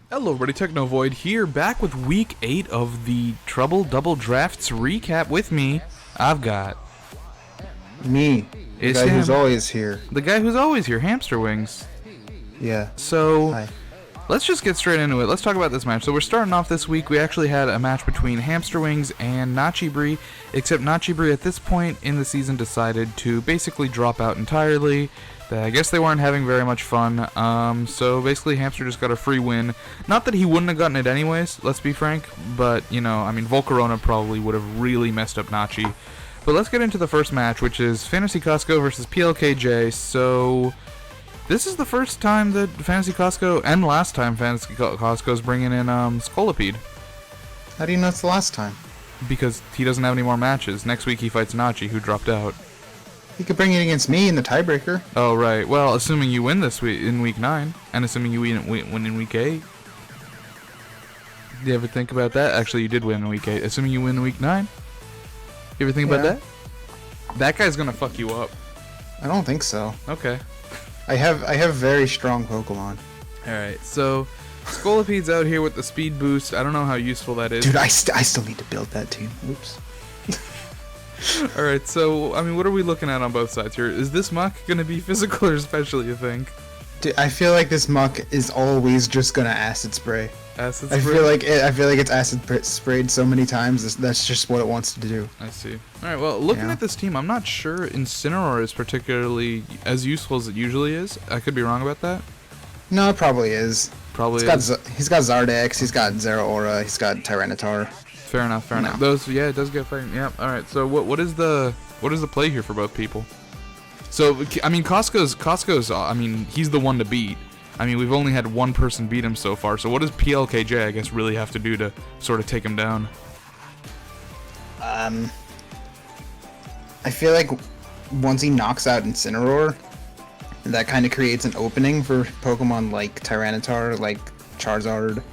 Hello everybody, Technovoid here, back with week 8 of the Trouble Double Drafts recap. With me, I've got... Me, the guy who's always here. The guy who's always here, Hamsterwings. Yeah. So, Hi. Let's just get straight into it. Let's talk about this match. So we're starting off this week. We actually had a match between Hamsterwings and Nachibri, except Nachibri at this point in the season decided to basically drop out entirely. I guess they weren't having very much fun, so basically Hamster just got a free win. Not that he wouldn't have gotten it anyways, let's be frank, but, you know, I mean, Volcarona probably would have really messed up Nachi. But let's get into the first match, which is Fantasy Costco versus Plkj. So, this is the first time that Fantasy Costco, and last time Fantasy Costco's bringing in Scolipede. How do you know it's the last time? Because he doesn't have any more matches. Next week he fights Nachi, who dropped out. He could bring it against me in the tiebreaker. Oh, right. Well, assuming you win this week in week 9, and assuming you win in week 8. Do you ever think about that? Actually, you did win in week 8. Assuming you win in week 9. You ever think about that? That guy's gonna fuck you up. I don't think so. Okay. I have very strong Pokemon. Alright, so Scolipede's out here with the speed boost. I don't know how useful that is. Dude, I still need to build that team. Oops. Alright, so, I mean, what are we looking at on both sides here? Is this muck gonna be physical or special, you think? Dude, I feel like this muck is always just gonna acid spray. Acid spray? I feel like it's acid sprayed so many times. That's just what it wants to do. I see. Alright, well, looking at this team, I'm not sure Incineroar is particularly as useful as it usually is. I could be wrong about that. No, it probably is. Probably is. He's got Zardex, he's got Zeraora, he's got Tyranitar. Fair enough, fair enough. Those, yeah, it does get fighting. Yeah, alright, so what is the play here for both people? So, I mean, Costco's, I mean, he's the one to beat. I mean, we've only had one person beat him so far, so what does Plkj, I guess, really have to do to sort of take him down? I feel like once he knocks out Incineroar, that kind of creates an opening for Pokemon like Tyranitar, like Charizard.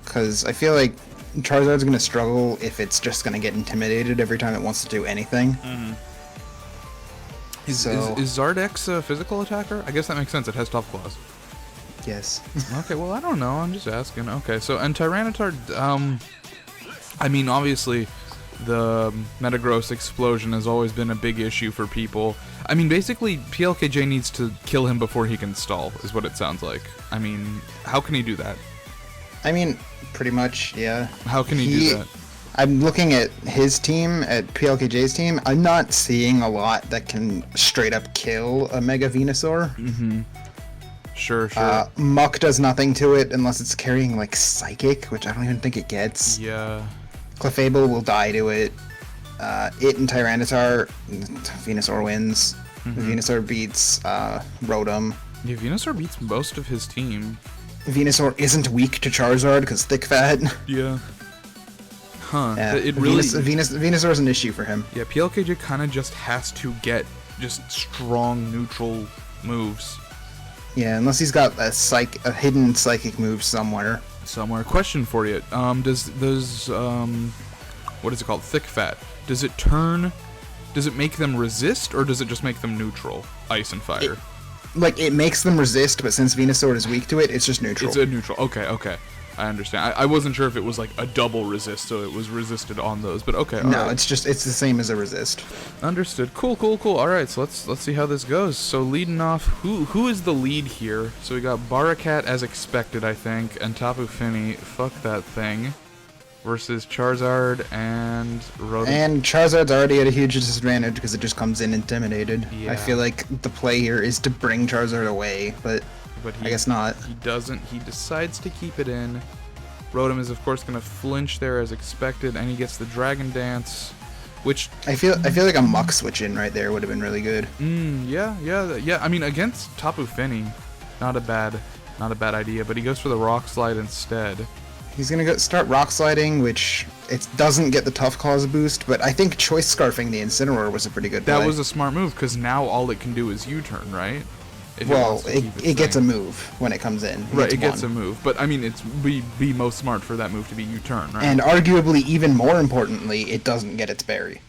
Because I feel like Charizard's going to struggle if it's just going to get intimidated every time it wants to do anything. Is Zardex a physical attacker? I guess that makes sense. It has Tough Claws. Yes. Okay, well, I don't know. I'm just asking. Okay, so, and Tyranitar, I mean, obviously, the Metagross explosion has always been a big issue for people. I mean, basically, Plkj needs to kill him before he can stall, is what it sounds like. I mean, how can he do that? I mean, pretty much, yeah. How can he do that? I'm looking at his team, at Plkj's team. I'm not seeing a lot that can straight up kill a Mega Venusaur. Sure. Muck does nothing to it unless it's carrying, like, Psychic, which I don't even think it gets. Yeah. Clefable will die to it. It and Tyranitar, Venusaur wins. Venusaur beats Rotom. Yeah, Venusaur beats most of his team. Venusaur isn't weak to Charizard because thick fat. Yeah. Huh. Yeah, It really. Venusaur's an issue for him. Yeah, Plkj kind of just has to get just strong neutral moves. Yeah, unless he's got a hidden psychic move somewhere. Question for you. Does what is it called? Thick fat. Does it make them resist, or does it just make them neutral? Ice and fire. It makes them resist, but since Venusaur is weak to it, it's just neutral. It's a neutral. Okay. I understand. I wasn't sure if it was like a double resist, so it was resisted on those, but okay. No, it's the same as a resist. Understood. Cool. All right, so let's see how this goes. So leading off, who is the lead here? So we got Barakat as expected, I think, and Tapu Fini, fuck that thing, versus Charizard and Rotom. And Charizard's already at a huge disadvantage because it just comes in intimidated. Yeah. I feel like the play here is to bring Charizard away, but I guess not. He doesn't. He decides to keep it in. Rotom is, of course, going to flinch there as expected, and he gets the Dragon Dance, which... I feel like a Muck switch in right there would have been really good. Yeah. I mean, against Tapu Fini, not a bad idea, but he goes for the Rock Slide instead. He's going to start Rock Sliding, which it doesn't get the Tough Claws boost, but I think Choice Scarfing the Incineroar was a pretty good play. That was a smart move, because now all it can do is U-turn, right? Well, it gets a move when it comes in. It gets a move. But, I mean, it's be most smart for that move to be U-turn, right? And arguably, even more importantly, it doesn't get its berry.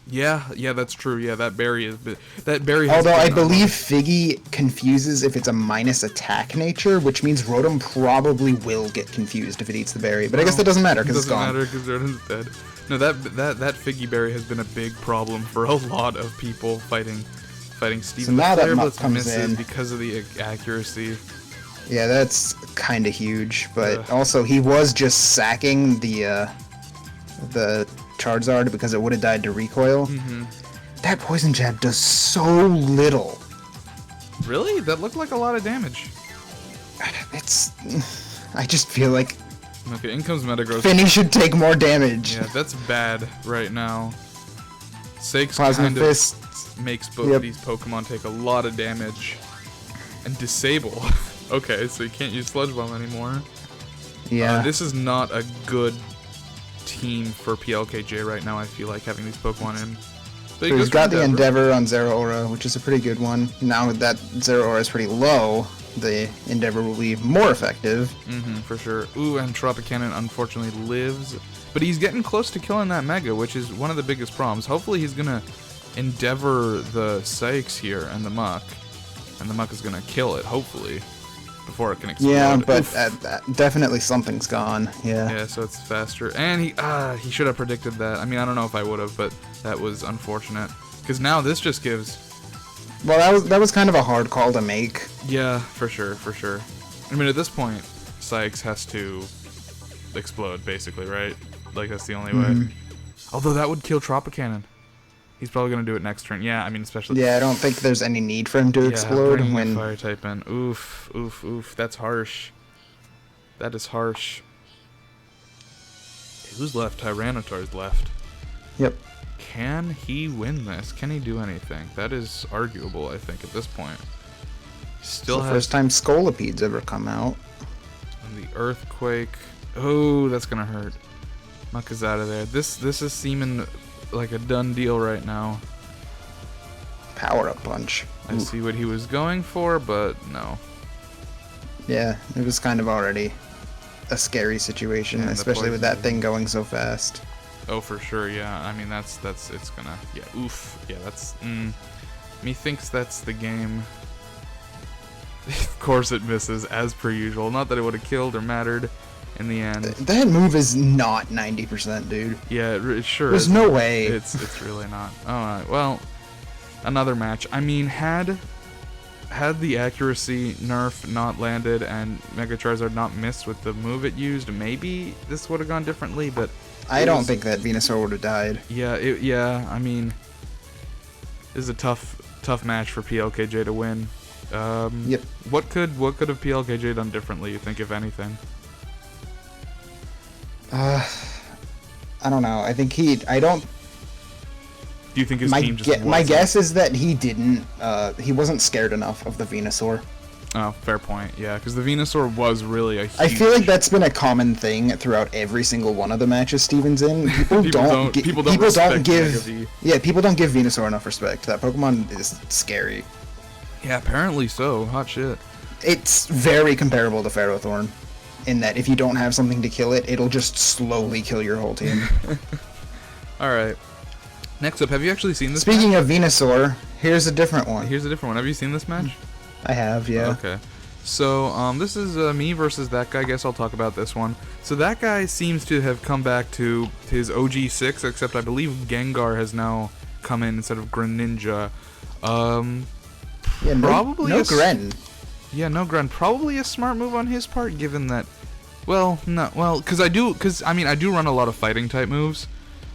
Yeah, that's true. Yeah, that berry is... That berry has Although I been believe Figgy confuses if it's a minus attack nature, which means Rotom probably will get confused if it eats the berry. But I guess that doesn't matter because it's gone. Doesn't matter because Rotom's dead. No, that Figgy berry has been a big problem for a lot of people fighting Steven. So now that Flare Muck Blitz comes misses in because of the accuracy. Yeah, that's kind of huge, but also he was just sacking the Charizard because it would have died to recoil. That poison jab does so little. Really? That looked like a lot of damage. It's... I just feel like... Okay, in comes Metagross. Finny should take more damage. Yeah, that's bad right now. Sakes Plasma kind Fist of makes both these Pokemon take a lot of damage. And disable. Okay, so you can't use Sludge Bomb anymore. Yeah. This is not a good team for PLKJ right now, I feel like, having these Pokemon in. But he's got the Endeavor on Zeraora, which is a pretty good one. Now that Zeraora is pretty low, the Endeavor will be more effective. For sure. Ooh, and Tropicannon unfortunately lives. But he's getting close to killing that Mega, which is one of the biggest problems. Hopefully he's going to Endeavor the Sykes here and the Muck. And the Muck is going to kill it, hopefully, before it can explode. Yeah, but definitely something's gone. Yeah. Yeah, so it's faster. And he should have predicted that. I mean, I don't know if I would have, but that was unfortunate. Because now this just gives... Well, that was kind of a hard call to make. Yeah, for sure. I mean, at this point, Sykes has to explode, basically, right? Like, that's the only way. Although that would kill Tropicannon. He's probably going to do it next turn. Yeah, I mean, especially... Yeah, I don't think there's any need for him to explode when... Fire type in. Oof. That's harsh. That is harsh. Who's left? Tyranitar's left. Yep. Can he win this? Can he do anything? That is arguable, I think, at this point. Still has... First time Scolopede's ever come out. And the Earthquake. Oh, that's going to hurt. Muck is out of there. This is seeming... like a done deal right now. Power Up Punch. I see what he was going for, but no. Yeah, it was kind of already a scary situation, especially with that thing going so fast. Oh, for sure, yeah. I mean, it's gonna, yeah, oof. Yeah, that's, methinks that's the game. Of course it misses, as per usual. Not that it would have killed or mattered in the end. That move is not 90%, dude. Yeah, it sure There's is. no way. It's really not. Alright, well, another match. I mean, had the accuracy nerf not landed and Mega Charizard not missed with the move it used, maybe this would have gone differently, but... I don't think that Venusaur would have died. Yeah, I mean... This is a tough match for PLKJ to win. Yep. What could have PLKJ done differently, you think, if anything? I don't know. I think I don't... Do you think his team just My guess is that he didn't, he wasn't scared enough of the Venusaur. Oh, fair point. Yeah, because the Venusaur was really a huge... I feel like that's been a common thing throughout every single one of the matches Steven's in. People don't give Venusaur enough respect. That Pokemon is scary. Yeah, apparently so. Hot shit. It's very comparable to Ferrothorn, in that if you don't have something to kill it, it'll just slowly kill your whole team. Alright. Next up, have you actually seen this Speaking match? of Venusaur, here's a different one. Here's a different one. Have you seen this match? I have, yeah. Okay. So, this is me versus that guy. I guess I'll talk about this one. So that guy seems to have come back to his OG 6, except I believe Gengar has now come in instead of Greninja. Yeah, probably no Gren. Yeah, no Gren. Probably a smart move on his part, given that... Well, no, well, because I do run a lot of fighting type moves,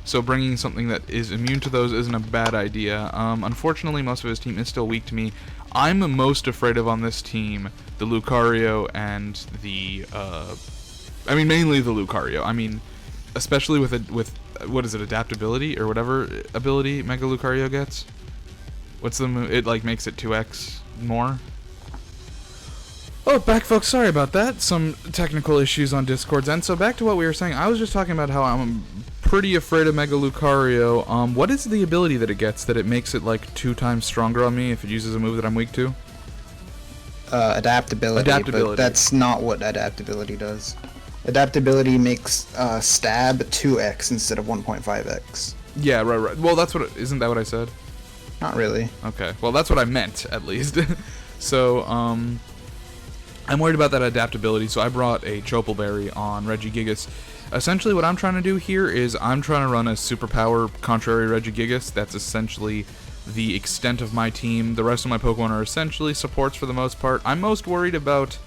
so bringing something that is immune to those isn't a bad idea. Unfortunately, most of his team is still weak to me. I'm most afraid of on this team the Lucario and the, mainly the Lucario. I mean, especially with what is it, adaptability or whatever ability Mega Lucario gets. What's the move? It like makes it 2x more. Oh, back folks, sorry about that. Some technical issues on Discord's end. So back to what we were saying. I was just talking about how I'm pretty afraid of Mega Lucario. What is the ability that it gets that it makes it like 2 times stronger on me if it uses a move that I'm weak to? Adaptability. But that's not what adaptability does. Adaptability makes stab 2x instead of 1.5x. Yeah, right. Well, isn't that what I said? Not really. Okay. Well, that's what I meant, at least. So, I'm worried about that adaptability, so I brought a Choppleberry on Regigigas. Essentially, what I'm trying to do here is I'm trying to run a superpower contrary Regigigas. That's essentially the extent of my team. The rest of my Pokemon are essentially supports for the most part. I'm most worried about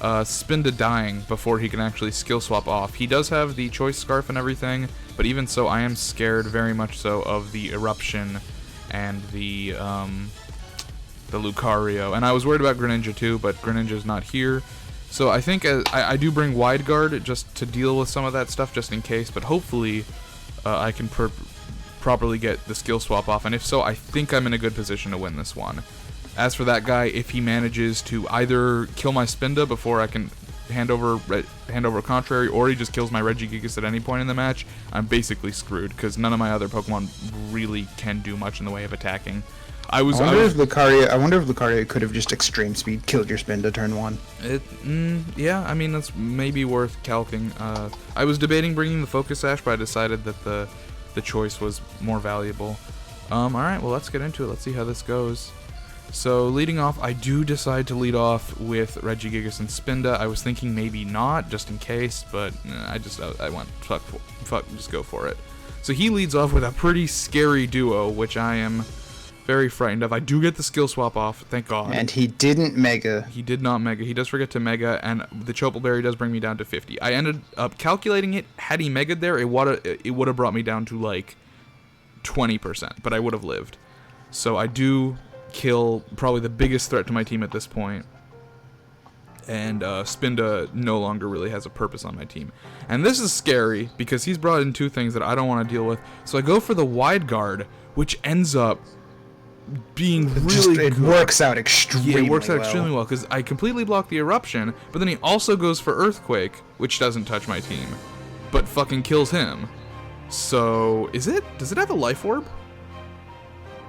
Spinda dying before he can actually skill swap off. He does have the Choice Scarf and everything, but even so, I am scared very much so of the Eruption and the Lucario. And I was worried about Greninja too, but Greninja's not here. So I think I do bring Wide Guard just to deal with some of that stuff just in case, but hopefully I can properly get the skill swap off, and if so, I think I'm in a good position to win this one. As for that guy, if he manages to either kill my Spinda before I can hand over Contrary, or he just kills my Regigigas at any point in the match, I'm basically screwed, because none of my other Pokemon really can do much in the way of attacking. I wonder if Lucario could have just Extreme Speed killed your Spinda turn 1. Yeah, I mean, that's maybe worth calcing. I was debating bringing the Focus Sash, but I decided that the choice was more valuable. Alright, well, let's get into it. Let's see how this goes. So, leading off, I do decide to lead off with Regigigas and Spinda. I was thinking maybe not, just in case, but I went, fuck, just go for it. So he leads off with a pretty scary duo, which I am very frightened of. I do get the skill swap off, thank God. And he didn't Mega. He did not Mega. He does forget to Mega, and the Choppleberry does bring me down to 50. I ended up calculating it. Had he Mega'd there, it would have brought me down to like 20%, but I would have lived. So I do kill probably the biggest threat to my team at this point, and Spinda no longer really has a purpose on my team. And this is scary because he's brought in two things that I don't want to deal with. So I go for the Wide Guard, which ends up being really good. It works out extremely well. Yeah, it works out extremely well because I completely block the Eruption, but then he also goes for Earthquake, which doesn't touch my team, but fucking kills him. So does it have a Life Orb?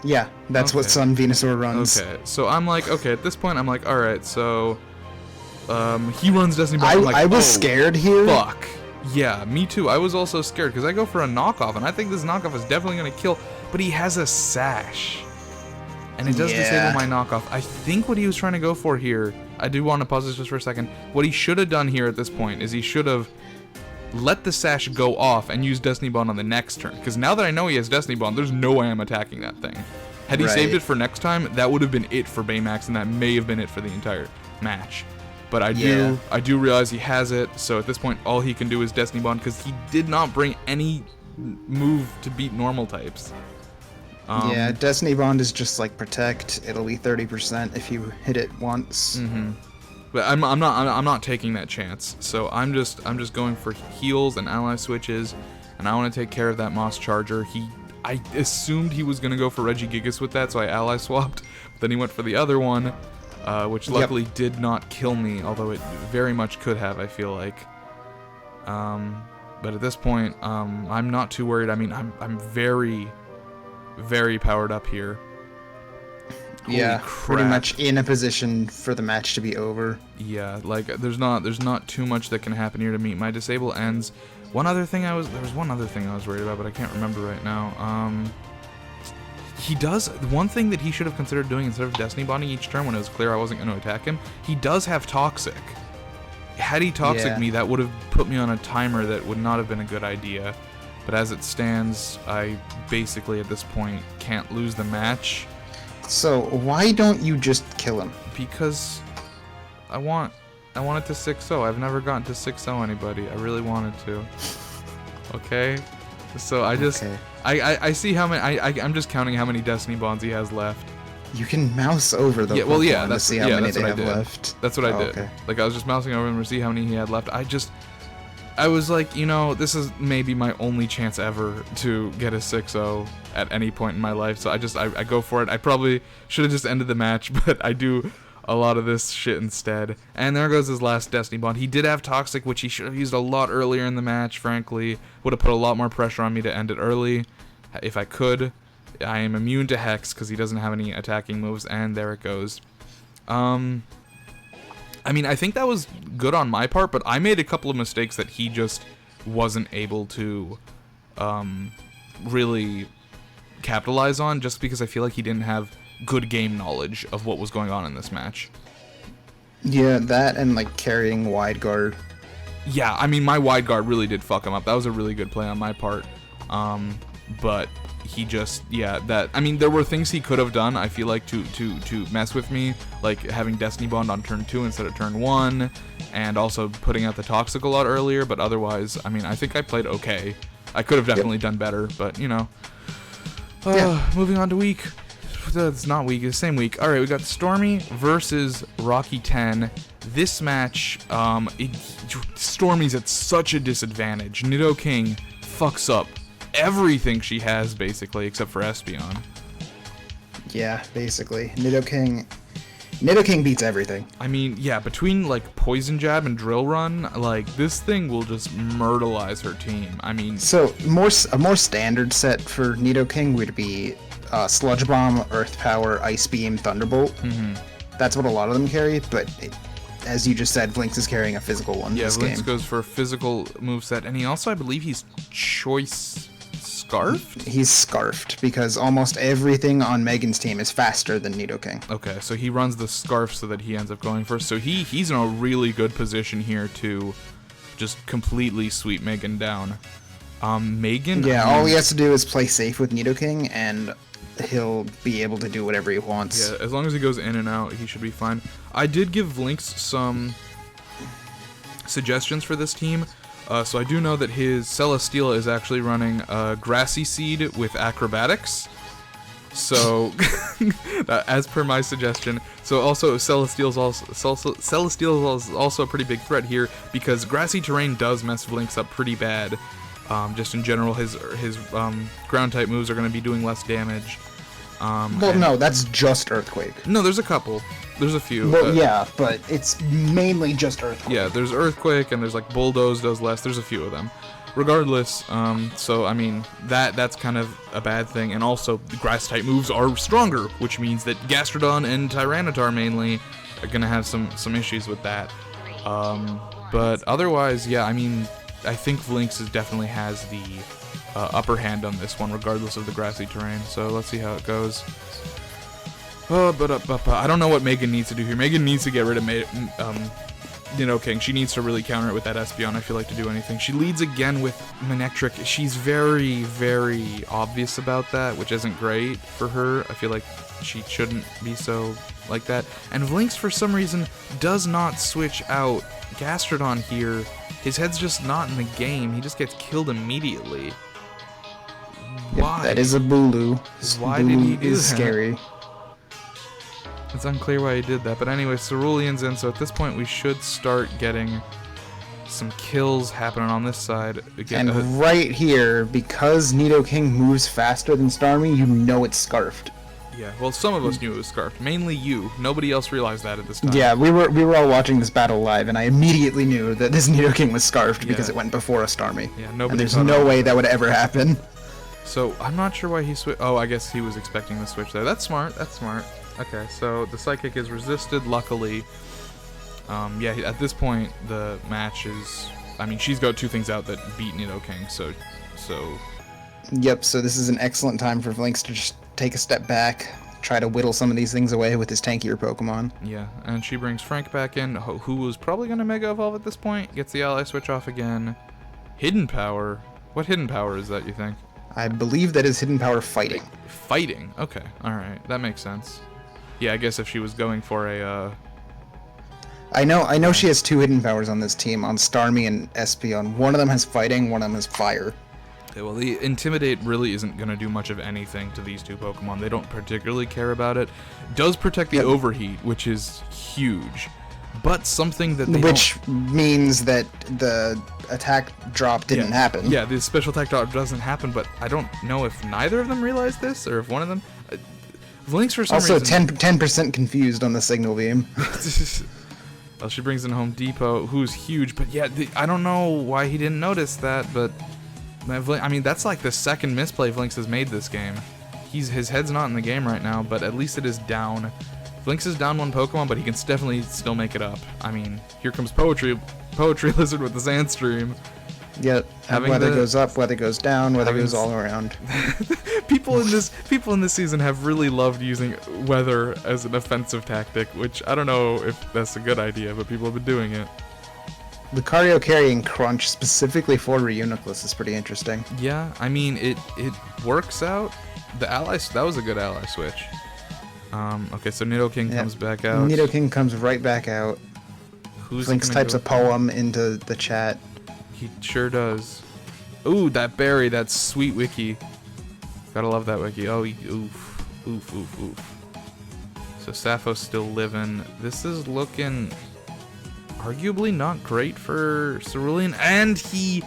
Yeah, that's what Sun Venusaur runs. Okay, so I'm like, okay, at this point, I'm like, alright, so he runs Destiny Bond. I'm like, I was scared here. Fuck. Yeah, me too. I was also scared, because I go for a knockoff, and I think this knockoff is definitely going to kill, but he has a Sash. And it does disable my knockoff. I think what he was trying to go for here, I do want to pause this just for a second, what he should have done here at this point is he should have let the Sash go off and use Destiny Bond on the next turn. Because now that I know he has Destiny Bond, there's no way I'm attacking that thing. Had he saved it for next time, that would have been it for Baymax, and that may have been it for the entire match. But I do realize he has it, so at this point, all he can do is Destiny Bond, because he did not bring any move to beat normal types. Yeah, Destiny Bond is just like Protect. It'll be 30% if you hit it once. But I'm not taking that chance. So I'm just going for heals and ally switches, and I want to take care of that Moss Charger. I assumed he was gonna go for Regigigas with that, so I ally swapped. But then he went for the other one, which luckily did not kill me, although it very much could have, I feel like. But at this point, I'm not too worried. I mean, I'm very, very powered up here. Yeah, pretty much in a position for the match to be over. Yeah, like there's not too much that can happen here to meet my disable ends. There was one other thing I was worried about, but I can't remember right now. He does one thing that he should have considered doing instead of Destiny Bonding each turn when it was clear I wasn't going to attack him. He does have Toxic. Had he Toxic me, that would have put me on a timer that would not have been a good idea. But as it stands, I basically at this point can't lose the match. So why don't you just kill him? Because I want it to 6-0. I've never gotten to 6-0 anybody. I really wanted to. Okay? So I just I see how many I'm just counting how many Destiny Bonds he has left. You can mouse over the Pokemon to see how many they have left. That's what I did. Okay. Like I was just mousing over them to see how many he had left. I was like, you know, this is maybe my only chance ever to get a 6-0 at any point in my life, so I go for it. I probably should have just ended the match, but I do a lot of this shit instead. And there goes his last Destiny Bond. He did have Toxic, which he should have used a lot earlier in the match, frankly. Would have put a lot more pressure on me to end it early, if I could. I am immune to Hex, because he doesn't have any attacking moves, and there it goes. I mean, I think that was good on my part, but I made a couple of mistakes that he just wasn't able to really capitalize on, just because I feel like he didn't have good game knowledge of what was going on in this match. Yeah, that and like carrying wide guard. Yeah, I mean, my wide guard really did fuck him up. That was a really good play on my part. But he just, yeah, that, I mean, there were things he could have done, I feel like, to mess with me, like having Destiny Bond on turn 2 instead of turn 1, and also putting out the Toxic a lot earlier, but otherwise, I mean, I think I played okay. I could have definitely done better, but, you know. Moving on to week. It's not week, it's the same week. Alright, we got Stormy versus Rocky 10. This match, Stormy's at such a disadvantage. Nidoking fucks up everything she has, basically, except for Espeon. Yeah, basically. Nidoking beats everything. I mean, yeah, between, like, Poison Jab and Drill Run, like, this thing will just myrtleize her team. I mean... So, a more standard set for Nidoking would be Sludge Bomb, Earth Power, Ice Beam, Thunderbolt. Mm-hmm. That's what a lot of them carry, but as you just said, Vlinx is carrying a physical one this game. Yeah, Vlinx goes for a physical moveset, and he also, I believe, he's Choice Scarfed? He's Scarfed, because almost everything on Megan's team is faster than Nidoking. Okay, so he runs the Scarf so that he ends up going first. So he's in a really good position here to just completely sweep Megan down. Megan... Yeah, all he has to do is play safe with Nidoking, and he'll be able to do whatever he wants. Yeah, as long as he goes in and out, he should be fine. I did give Vlinx some suggestions for this team. So I do know that his Celesteela is actually running Grassy Seed with Acrobatics. So, as per my suggestion. So also Celesteel's also a pretty big threat here, because Grassy Terrain does mess Vlinx up pretty bad. Just in general, his ground type moves are going to be doing less damage. Well, no, that's just Earthquake. No, there's a couple. There's a few. Well, yeah, but it's mainly just Earthquake. Yeah, there's Earthquake, and there's like Bulldoze does less. There's a few of them. Regardless, so I mean, that's kind of a bad thing. And also, the grass type moves are stronger, which means that Gastrodon and Tyranitar mainly are going to have some issues with that. But otherwise, yeah, I mean, I think Vlinx definitely has the upper hand on this one, regardless of the grassy terrain. So let's see how it goes. I don't know what Megan needs to do here. Megan needs to get rid of Nidoking. She needs to really counter it with that Espeon, I feel like, to do anything. She leads again with Manectric. She's very, very obvious about that, which isn't great for her. I feel like she shouldn't be so like that. And Vlinx, for some reason, does not switch out Gastrodon here. His head's just not in the game. He just gets killed immediately. Why? That is a Bulu. Why did he do that? Is scary. It's unclear why he did that, but anyway, Cerulean's in, so at this point we should start getting some kills happening on this side. Again, and right here, because Nidoking moves faster than Starmie, you know it's Scarfed. Yeah, well, some of us knew it was Scarfed. Mainly you. Nobody else realized that at this time. Yeah, we were all watching this battle live, and I immediately knew that this Nidoking was Scarfed because it went before a Starmie. Yeah, nobody. And there's no way that would ever happen. So I'm not sure why he switched. Oh, I guess he was expecting the switch there. That's smart. That's smart. Okay, so the Psychic is resisted, luckily. Yeah, at this point, the match is... I mean, she's got two things out that beat Nidoking, so... Yep, so this is an excellent time for Vlinx to just take a step back, try to whittle some of these things away with his tankier Pokemon. Yeah, and she brings Frank back in, who was probably going to Mega Evolve at this point, gets the Ally Switch off again. Hidden Power? What Hidden Power is that, you think? I believe that is Hidden Power Fighting. Fighting? Okay, alright, that makes sense. Yeah, I guess if she was going for a, I know she has two hidden powers on this team, on Starmie and Espeon. One of them has Fighting, one of them has Fire. Okay, well, the Intimidate really isn't going to do much of anything to these two Pokemon. They don't particularly care about it. Does protect the Overheat, which is huge, but something that they means that the attack drop didn't happen. Yeah, the special attack drop doesn't happen, but I don't know if neither of them realized this, or if one of them... Vlinx for some reason... Also, 10% confused on the Signal Beam. Well, she brings in Home Depot, who's huge, but yeah, I don't know why he didn't notice that, but... I mean, that's like the second misplay Vlinx has made this game. His head's not in the game right now, but at least it is down. Vlinx is down one Pokemon, but he can definitely still make it up. I mean, here comes Poetry Lizard with the Sandstream. Yep. Weather goes up, weather goes down, weather goes all around. People in this season have really loved using weather as an offensive tactic, which I don't know if that's a good idea, but people have been doing it. Lucario carrying Crunch specifically for Reuniclus is pretty interesting. Yeah, I mean it works out. The allies, that was a good ally switch. Okay, so Nidoking comes back out. Nidoking comes right back out. Vlinx types a poem into the chat. He sure does. Ooh, that berry, that sweet wiki. Gotta love that wiki. Oh, oof. So Sappho's still living. This is looking arguably not great for Cerulean, and he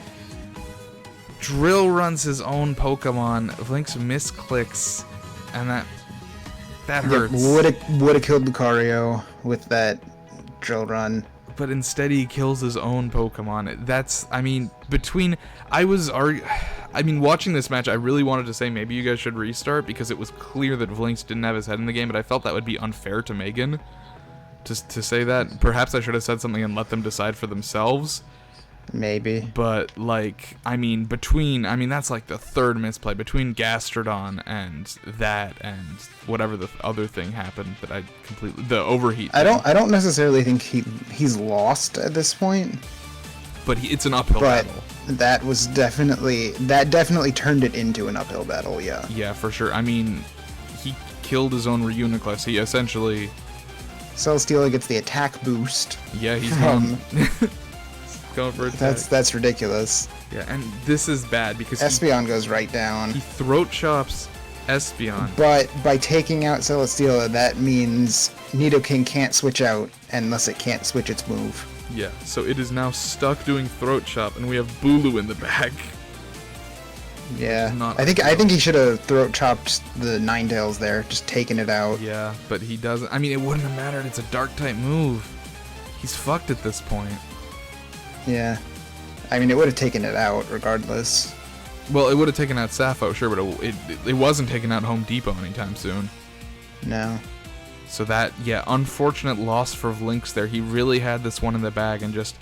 drill runs his own Pokemon. Vlinx misclicks, and that hurts. Would have killed Lucario with that drill run. But instead he kills his own Pokemon. That's, I mean, watching this match, I really wanted to say maybe you guys should restart because it was clear that Vlinx didn't have his head in the game, but I felt that would be unfair to Megan to say that. Perhaps I should have said something and let them decide for themselves. Maybe. But, like, that's like the third misplay between Gastrodon and that and whatever the other thing happened that I completely, the overheat thing. I don't necessarily think he's lost at this point. But it's an uphill battle. That definitely turned it into an uphill battle, yeah. Yeah, for sure. I mean, he killed his own Reuniclus. He essentially... Celesteela gets the attack boost. Yeah, he's going for attack. That's ridiculous. Yeah, and this is bad because Espeon goes right down. He throat chops Espeon. But by taking out Celesteela, that means Nidoking can't switch out unless it can't switch its move. Yeah, so it is now stuck doing throat chop, and we have Bulu in the back. Yeah, I think he should have throat chopped the Ninetales there, just taken it out. Yeah, but he doesn't. I mean, it wouldn't have mattered. It's a dark type move. He's fucked at this point. Yeah, I mean, it would have taken it out regardless. Well, it would have taken out Sappho, sure, but it wasn't taking out Home Depot anytime soon. No. So that, yeah, unfortunate loss for Vlinx there. He really had this one in the bag and just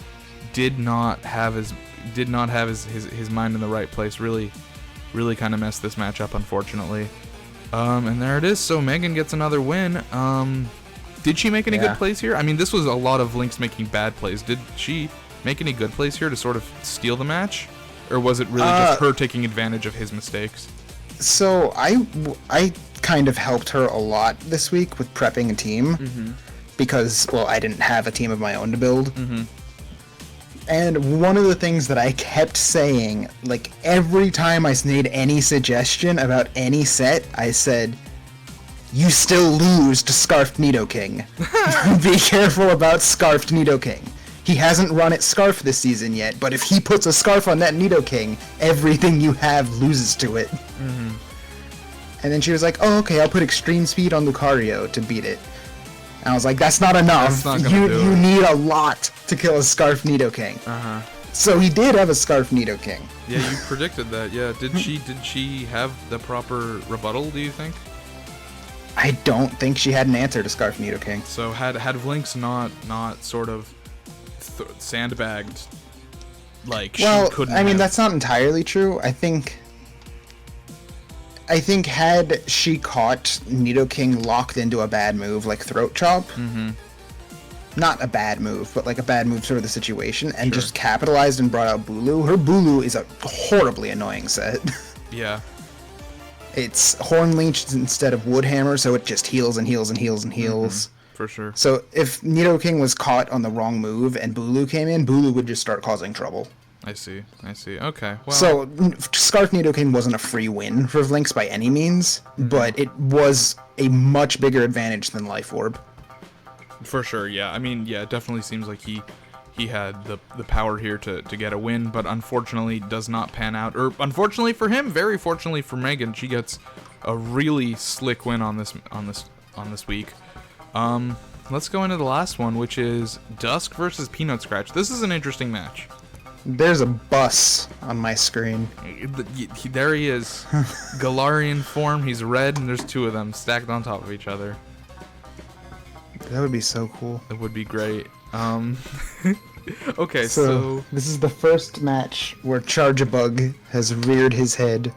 did not have his mind in the right place. Really kind of messed this match up, unfortunately. And there it is. So Megan gets another win. Did she make any good plays here? I mean, this was a lot of Vlinx making bad plays. Did she make any good plays here to sort of steal the match? Or was it really just her taking advantage of his mistakes? So I kind of helped her a lot this week with prepping a team because, well, I didn't have a team of my own to build. And one of the things that I kept saying, like every time I made any suggestion about any set, I said, you still lose to Scarfed Nidoking. Be careful about Scarfed Nidoking. He hasn't run it Scarf this season yet, but if he puts a Scarf on that Nidoking, everything you have loses to it. And then she was like, oh, okay, I'll put Extreme Speed on Lucario to beat it. And I was like, that's not enough. That's not you need a lot to kill a Scarf Nidoking. So he did have a Scarf Nidoking. Yeah, you predicted that. Yeah, did she have the proper rebuttal, do you think? I don't think she had an answer to Scarf Nidoking. So had Vlinx not sort of sandbagged, like, she couldn't I mean, that's not entirely true. I think had she caught Nidoking locked into a bad move like Throat Chop, not a bad move, but like a bad move sort of the situation, and just capitalized and brought out Bulu, her Bulu is a horribly annoying set. Yeah. It's Horn Leech instead of Wood Hammer, so it just heals and heals and heals and heals. For sure. So if Nidoking was caught on the wrong move and Bulu came in, Bulu would just start causing trouble. I see. Okay. Well, so Scarf Nidoking wasn't a free win for Vlinx by any means, but it was a much bigger advantage than Life Orb. For sure, yeah. I mean, yeah, it definitely seems like he had the power here to get a win, but unfortunately does not pan out. Or unfortunately for him, very fortunately for Megan, she gets a really slick win on this week. Let's go into the last one, which is Dusk versus Peanutscratch. This is an interesting match. There's a bus on my screen. There he is. Galarian form, he's red, and there's two of them stacked on top of each other. That would be so cool. It would be great. Okay, So this is the first match where Charjabug has reared his head,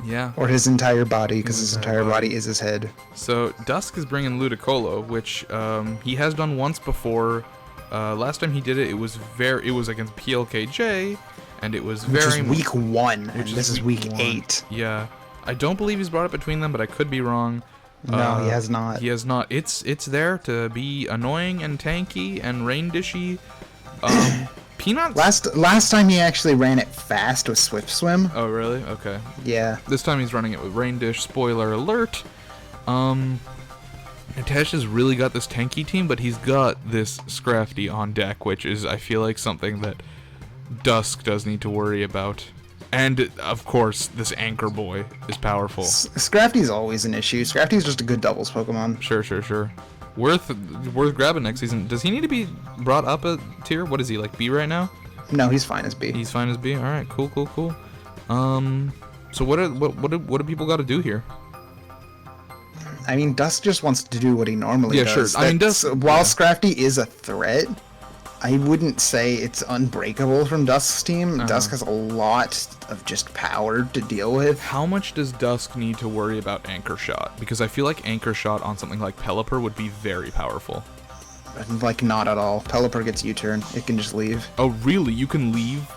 yeah. or his entire body, because his entire body is his head. So Dusk is bringing Ludicolo, which he has done once before. Last time he did it, it was against Plkj, and it was Which very is week 1, and which this is week 1. 8. Yeah, I don't believe he's brought it between them, but I could be wrong. No, he has not. He has not. It's there to be annoying and tanky and rain dishy. Peanuts. Last time he actually ran it fast with Swift Swim. Oh really? Okay. Yeah. This time he's running it with Rain Dish. Spoiler alert. Nitesh has really got this tanky team, but he's got this Scrafty on deck, which is, I feel like, something that Dusk does need to worry about. And, of course, this Anchor Boy is powerful. Scrafty's always an issue. Scrafty's just a good doubles Pokemon. Sure. Worth grabbing next season. Does he need to be brought up a tier? What is he, like B right now? No, he's fine as B. He's fine as B? Alright, cool. So what do people got to do here? I mean, Dusk just wants to do what he normally does. Yeah, sure. I mean, Dusk... While Scrafty is a threat, I wouldn't say it's unbreakable from Dusk's team. Dusk has a lot of just power to deal with. How much does Dusk need to worry about Anchor Shot? Because I feel like Anchor Shot on something like Pelipper would be very powerful. Like, not at all. Pelipper gets U-turn. It can just leave. Oh, really? You can leave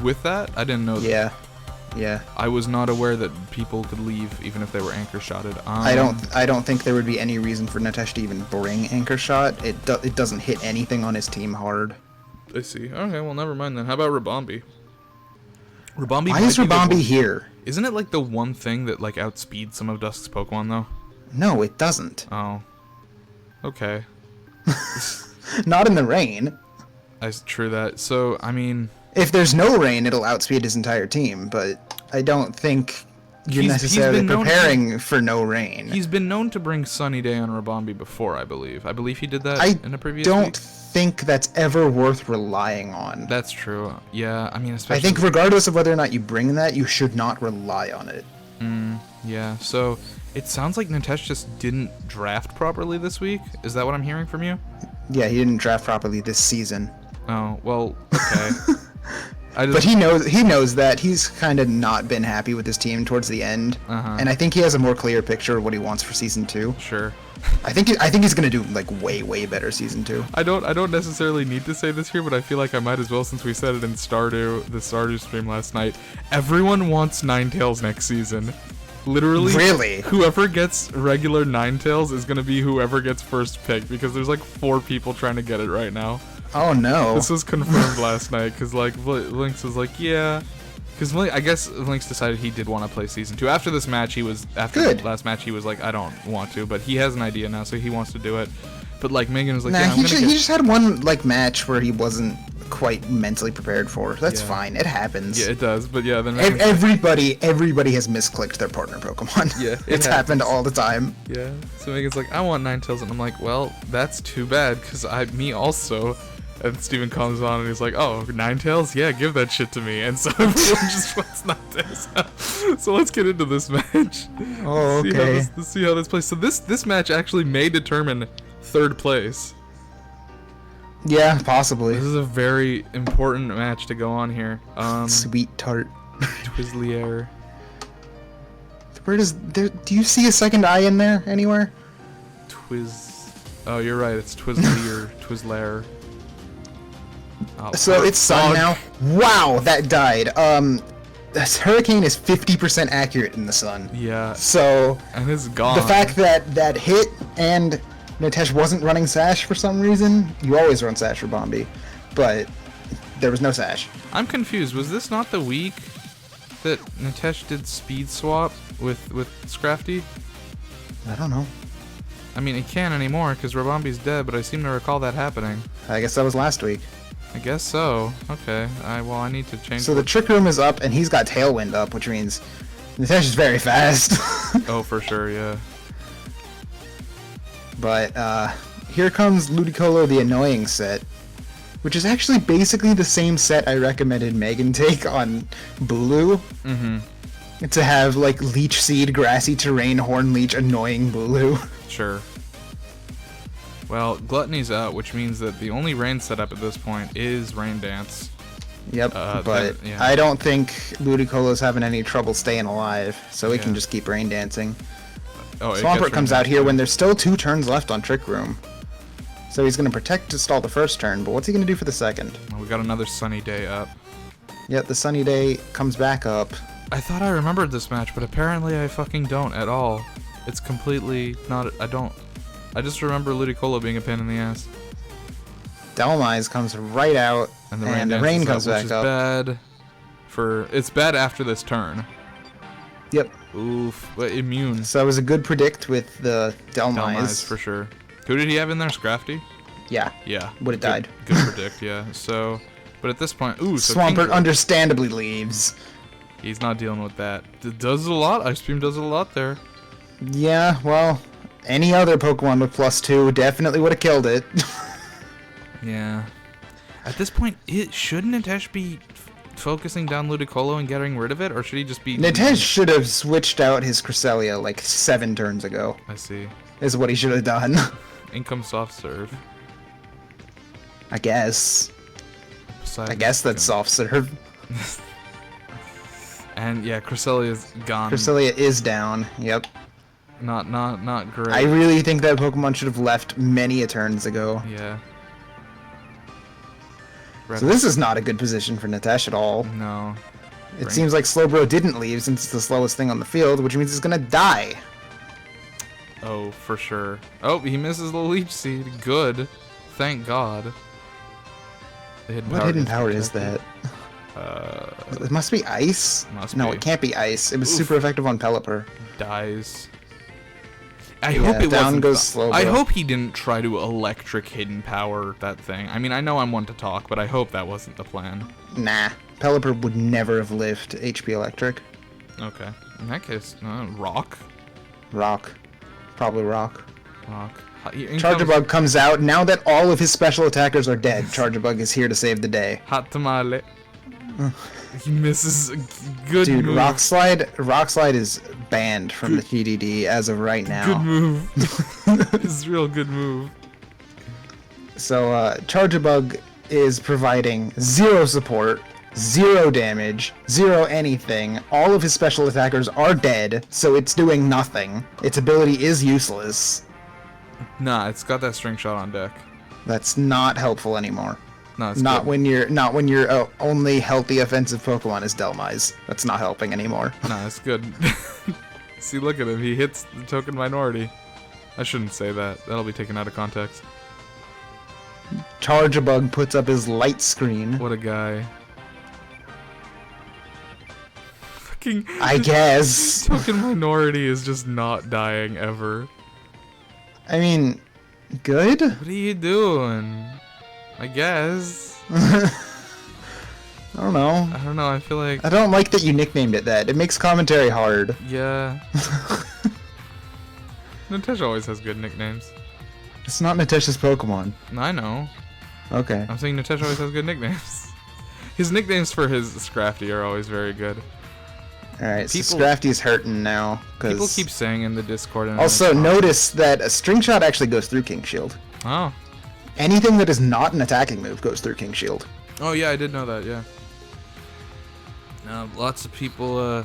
with that? I didn't know that. Yeah. I was not aware that people could leave even if they were Anchor Shotted. I don't think there would be any reason for Nitesh to even bring Anchor Shot. It doesn't hit anything on his team hard. I see. Okay, well, never mind then. How about Rabombi? Why is Rabombi here? Isn't it like the one thing that like outspeeds some of Dusk's Pokemon though? No, it doesn't. Oh. Okay. Not in the rain. That's true that. So, I mean... If there's no rain, it'll outspeed his entire team, but I don't think you're necessarily preparing for no rain. He's been known to bring Sunny Day on Rabombi before, I believe. I believe he did that in a previous week. Think that's ever worth relying on. That's true. Yeah, I mean, especially... I think regardless of whether or not you bring that, you should not rely on it. Yeah, so it sounds like Nitesh just didn't draft properly this week. Is that what I'm hearing from you? Yeah, he didn't draft properly this season. Oh, well, okay. But he knows that. He's kind of not been happy with his team towards the end, and I think he has a more clear picture of what he wants for season 2. Sure. I think he's gonna do like way better season 2. I don't necessarily need to say this here, but I feel like I might as well since we said it in the Stardew stream last night. Everyone wants Ninetales next season. Literally. Really? Whoever gets regular Ninetales is gonna be whoever gets first pick because there's like 4 people trying to get it right now. Oh no. This was confirmed last night because like Vlinx was like, yeah, because I guess Vlinx decided he did want to play season 2. After this match, the last match he was like, I don't want to, but he has an idea now, so he wants to do it. But like Megan was like, nah, yeah, he just had one like match where he wasn't quite mentally prepared for. That's fine. It happens. Yeah, it does. But yeah, then everybody has misclicked their partner Pokemon. Yeah, it's happened all the time. Yeah. So Megan's like, I want Ninetales, and I'm like, well, that's too bad, because me also. And Steven comes on and he's like, oh, Ninetales? Yeah, give that shit to me. And so everyone just wants Ninetales. So let's get into this match. Oh, okay. Let's see how this plays. So this match actually may determine 3rd place. Yeah, possibly. This is a very important match to go on here. Sweet tart. Twizzlier. Do you see a second eye in there anywhere? Oh, you're right. It's Twizzly or Twizzler. Oh, so it's sun now. Wow, that died. This Hurricane is 50% accurate in the sun. Yeah. So and it's gone. The fact that hit and Nitesh wasn't running Sash for some reason. You always run Sash for Bombi, but there was no Sash. I'm confused. Was this not the week that Nitesh did speed swap with Scrafty? I don't know. I mean, it can't anymore because Rabombi's dead, but I seem to recall that happening. I guess that was last week. I guess so. Okay. I need to change. So the Trick Room is up, and he's got Tailwind up, which means Nitesh is very fast. Oh, for sure, yeah. But here comes Ludicolo the Annoying set, which is actually basically the same set I recommended Megan take on Bulu. To have like Leech Seed, Grassy Terrain, Horn Leech, Annoying Bulu. Sure. Well, Gluttony's out, which means that the only rain setup at this point is Rain Dance. Yep, but yeah. I don't think Ludicolo's having any trouble staying alive, so he can just keep Rain Dancing. Oh, Swampert comes out here when there's still 2 turns left on Trick Room. So he's going to protect to stall the first turn, but what's he going to do for the second? Well, we got another Sunny Day up. Yep, the Sunny Day comes back up. I thought I remembered this match, but apparently I fucking don't at all. It's completely not... I just remember Ludicolo being a pain in the ass. Delmise comes right out, and the rain comes back up. Bad it's bad after this turn. Yep. Oof, but immune. So it was a good predict with the Delmise. For sure. Who did he have in there? Scrafty? Yeah. Yeah. Would have died. Good predict, yeah. So, but at this point, so Swampert understandably leaves. He's not dealing with that. It does a lot. Ice Beam does a lot there. Yeah, well, any other Pokemon with +2 definitely would have killed it. Yeah. At this point, shouldn't Nitesh be focusing down Ludicolo and getting rid of it, or should he just be... Nitesh should have switched out his Cresselia like 7 turns ago. I see. Is what he should have done. Income soft serve. I guess. Besides, I guess that's soft serve. And yeah, Cresselia's gone. Cresselia is down. Yep. Not great. I really think that Pokemon should have left many a turns ago. Yeah. So this is not a good position for Nitesh at all. No. It seems like Slowbro didn't leave since it's the slowest thing on the field, which means he's gonna die. Oh, for sure. Oh, he misses the Leech Seed. Good. Thank God. What hidden power is that? It must be ice? No, it can't be ice. It was super effective on Pelipper. Dies. I hope it down wasn't. Goes Slowbro. I hope he didn't try to electric hidden power that thing. I mean, I know I'm one to talk, but I hope that wasn't the plan. Nah. Pelipper would never have lived HP Electric. Okay. In that case, Rock. Rock. Probably Rock. Rock. Charjabug comes out. Now that all of his special attackers are dead, Charjabug is here to save the day. Hot tamale. He misses a good Dude, move. Rock Slide is banned from the TDD as of right now. Good move. It's a real good move. So, Charjabug is providing 0 support, 0 damage, 0 anything. All of his special attackers are dead, so it's doing nothing. Its ability is useless. Nah, it's got that string shot on deck. That's not helpful anymore. No, it's not good. when your only healthy offensive Pokemon is Delmise. That's not helping anymore. No, it's good. See, look at him. He hits the token minority. I shouldn't say that. That'll be taken out of context. Charjabug puts up his light screen. What a guy. Fucking. I guess. Token minority is just not dying ever. I mean, good? What are you doing? I guess. I don't know. I don't know. I feel like. I don't like that you nicknamed it that. It makes commentary hard. Yeah. Nitesh always has good nicknames. It's not Nitesh's Pokemon. I know. Okay. I'm saying Nitesh always has good nicknames. His nicknames for his Scrafty are always very good. Alright, so Scrafty's hurting now. People keep saying in the Discord. And also, notice that a String Shot actually goes through King Shield. Oh. Anything that is not an attacking move goes through King Shield. Oh yeah, I did know that, yeah. Lots of people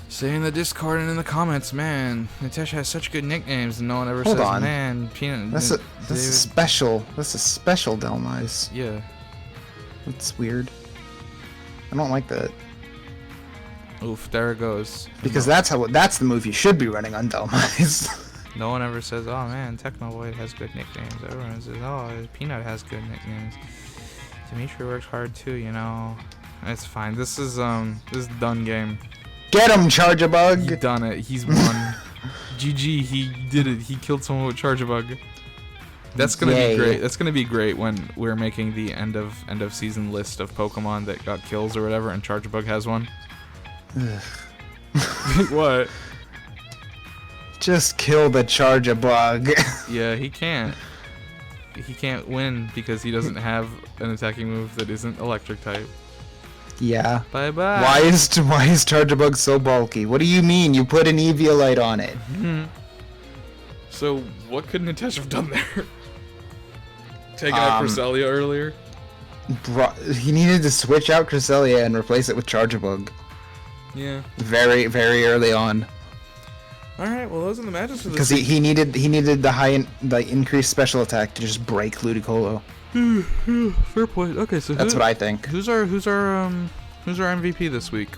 say in the Discord and in the comments, man, Nitesh has such good nicknames and no one ever says, man, Peanut. That's a special Delmise. Yeah. That's weird. I don't like that. Oof, there it goes. Because that's the move you should be running on Delmise. No one ever says, oh man, Technovoid has good nicknames. Everyone says, oh, Peanut has good nicknames. Dimitri works hard too, you know. It's fine. This is done game. Get him, Charjabug! He done it. He's won. GG, he did it. He killed someone with Charjabug. That's gonna be great. That's gonna be great when we're making the end of season list of Pokemon that got kills or whatever, and Charjabug has one. What? Just kill the Charjabug. Yeah, he can't. He can't win because he doesn't have an attacking move that isn't electric type. Yeah. Bye bye. Why is Charjabug so bulky? What do you mean? You put an Eviolite on it. So, what could Nitesh have done there? Taking out Cresselia earlier? He needed to switch out Cresselia and replace it with Charjabug. Yeah. Very, very early on. Alright, well those are the matches for this. Because he needed the increased special attack to just break Ludicolo. Fair point. Okay, so that's what I think. Who's our MVP this week?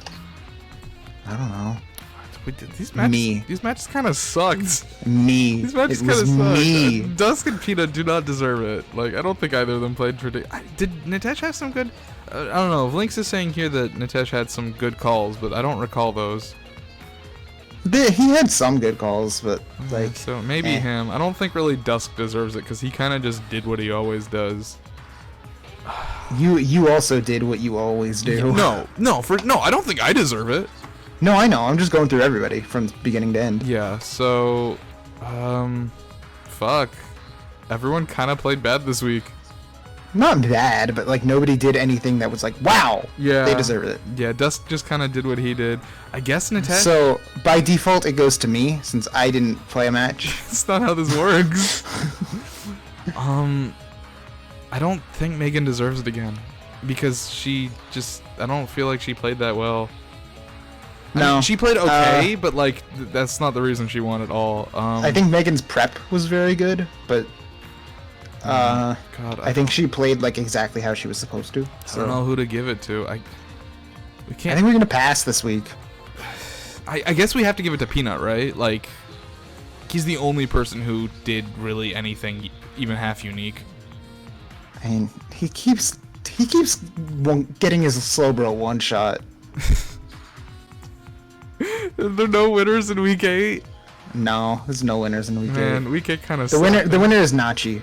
I don't know. These matches, me. These matches kind of sucked. Me. These matches kind of sucked. Me. Dusk and Peanut do not deserve it. Like, I don't think either of them played for. Did Nitesh have some good? I don't know. Vlinx is saying here that Nitesh had some good calls, but I don't recall those. He had some good calls, but like. So maybe him. I don't think really Dusk deserves it because he kind of just did what he always does. You also did what you always do. No, I don't think I deserve it. No, I know. I'm just going through everybody from beginning to end. Yeah, so, fuck. Everyone kind of played bad this week. Not bad, but like nobody did anything that was like, wow, yeah, they deserve it. Yeah, Dusk just kind of did what he did. I guess Nitesh. So, by default, it goes to me since I didn't play a match. That's not how this works. I don't think Megan deserves it again. Because she just, I don't feel like she played that well. No. I mean, she played okay, but like that's not the reason she won at all. I think Megan's prep was very good, but God, I think she played like exactly how she was supposed to. So. I don't know who to give it to. We can't. I think we're gonna pass this week. I guess we have to give it to Peanut, right? Like, he's the only person who did really anything even half unique. I mean, he keeps getting his Slowbro one shot. Are there no winners in week 8? No, there's no winners in week 8. Man, week 8 kind of the winner is Nachi.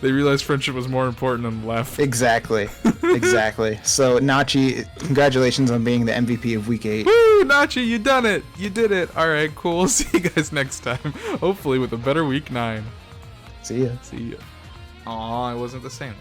They realized friendship was more important and left. Exactly. Exactly. So Nachi, congratulations on being the MVP of week 8. Woo, Nachi, you done it. You did it. All right, cool. See you guys next time. Hopefully with a better week 9. See ya. See ya. Aw, it wasn't the same.